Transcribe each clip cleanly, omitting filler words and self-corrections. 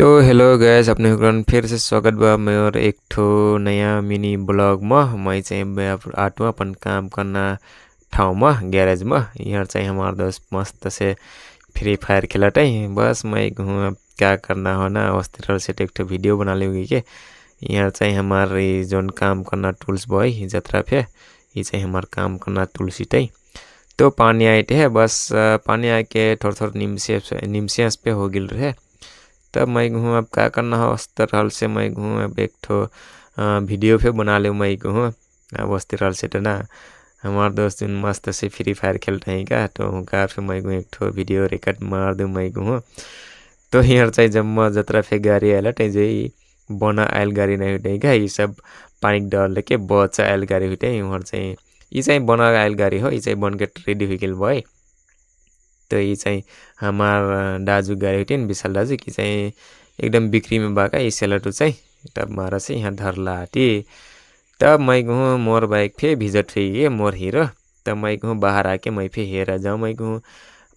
तो hello guys अपने फिर से स्वागत बा मेरे एक ठो नया मिनी ब्लॉग में मैं चाहिए आटू अपन काम करना ठाव में गैरेज में यहाँ चाहिए हमारे दोस्त मस्त से फ्री फायर खेलत है। बस मैं हूँ अब क्या करना हो ना उस तरह से एक ठो वीडियो बना लेगी के यहाँ चाहिए हमारे जोन काम करना टूल्स बॉय जतरा पे ये चाहिए हमारे काम करना टूल्स ही तो पानी आए है बस पानी आके थोड़ा थोड़ा नीम से पे हो गिल रहे। तब मैं हूँ अब क्या करना हो उस तरह से मैं हूँ अब एक ठो वीडियो पे बना लूँ मैं हूँ अब उस तरह से तो ना हमारे दोस्त मस्त से फ्री फायर खेल रहे हैं क्या तो उनका फिर मैं हूँ एक ठो वीडियो रिकॉर्ड मार दूँ मैं हूँ। तो यहाँ चाहिए जब मैं जतरा फे गाड़ी आएला तो जो बना आयल गाड़ी नहीं उठे क्या ये सब पानी डाल लेके बहुत सा आयल गाड़ी उठे वहाँ चाहिए ये चाहिए बना आयल गाड़ी हो ये चाहिए बन के रेडी हो गल भाई। तो ये चाहिँ हमार दाजु गाड़ी थिइन् विशाल दाजु कि चाहिँ एकदम बिक्री में बाका ये सेलटू चाहिँ तब मारा से यहाँ धरला आती तब मैं कहूँ मोर बाइक फे भिजट हुई मोर हीरो तब मैं कहूँ बाहर आके मैं फे हेरा जाऊँ मैं कहूँ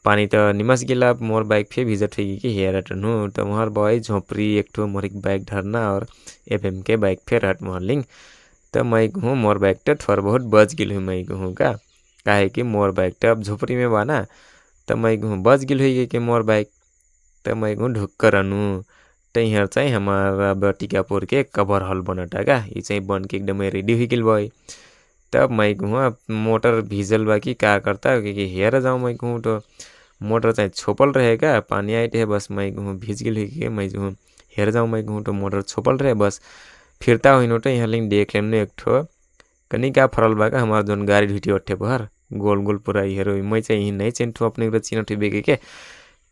पानी तो निमस गिला मोर बाइक फे भिजट हुई कि हेरा टनू तो मोहर बॉय झोपड़ी एक ठो मोर एक बाइक धरना और एफएम के बाइक फे हट मोहलिंग तब मैं कहूँ मोर बाइक तो थोड़ा बहुत बच गिल हूँ मैं कहूँ का काहे कि मोर बाइक तो अब झोपड़ी में बाना तब मैं कहूँ बच गिल हुई कि मोर बाइक तब मैं कहूँ ढुक्क रहनु तैयार चाहिँ हमारा बटिकापुर के कवर हल बनटा का ये चाहिँ बन के एकदम रेडी हुई गिल भाई। तब मैं कहूँ अब मोटर भीजल बा कि क्या करता क्योंकि हेर जाऊँ मैं कहूँ तो मोटर चाहिँ छोपल रहेगा पानी आए है बस मैं कहूँ भीज गिल हुई कि मैं कहूँ हेर जाऊँ मैं कहूँ तो मोटर छोपल रहे बस फिरता हुई तो यहाँ लिंग देख लेने एक ठो कनी का फरल बा का हमारा जोन गाड़ी ढुटी उठे बहर गोल गोल पूरा हेरो मैं चाहिए नहीं चिन्ह अपने चिन्ह ठिबे के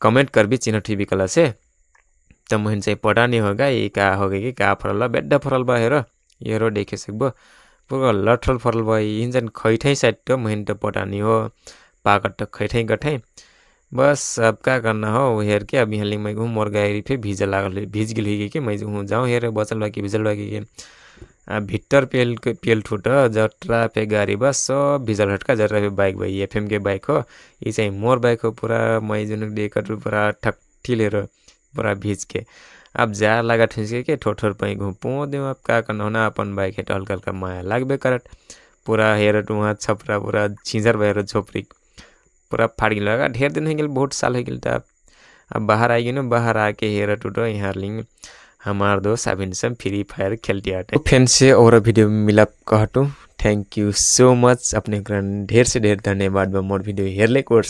कमेंट कर भी चिन्ह ठिबी कला से तो मुझे चाहिए पता नहीं होगा ये क्या हो गई कि क्या फरल बेड्डा फरल बा हेरो देखे सकबो पूरा लठल फरल बा इंजन खैठै साइड तो मुझे तो पता नहीं हो पाकट तो खैठै गठै बस अब क्या करना हो हेर के अब यहाँ मैं मोर गाड़ी पे भीज लागल भीज गई कि मैं जाऊँ हेर बचल बाकी भिजल बाकी भित्तर पेल ठुट जट्रा पे गाड़ी बस सब भिजल हटका जट्रा पे बाइक भाई एफएम के बाइक हो ये चाहिँ मोर बाइक हो पूरा मैं जुन डेकर पूरा ठक्ठी लिएर पूरा भीज के अब जा लगा ठुसके के ठोठोर पाई घुपो देऊ अब का करना होना अपन बाइक है हल्का हल्का माया लागबे करत पूरा हेर वहाँ छपरा पूरा छिजर भएर झोपड़ी पूरा फाड़ गिल लगा ढेर दिन हो गल बहुत साल हो गल त अब बाहर आई गए बाहर आके हेर टूटो यहाँ लिंग हमार दोस्त अभिन सब फ्री फायर खेलती आटे फैन से और वीडियो मिलाप कहटू थैंक यू सो मच अपने ढेर से ढेर धन्यवाद मोर वीडियो हेरले कोर्स।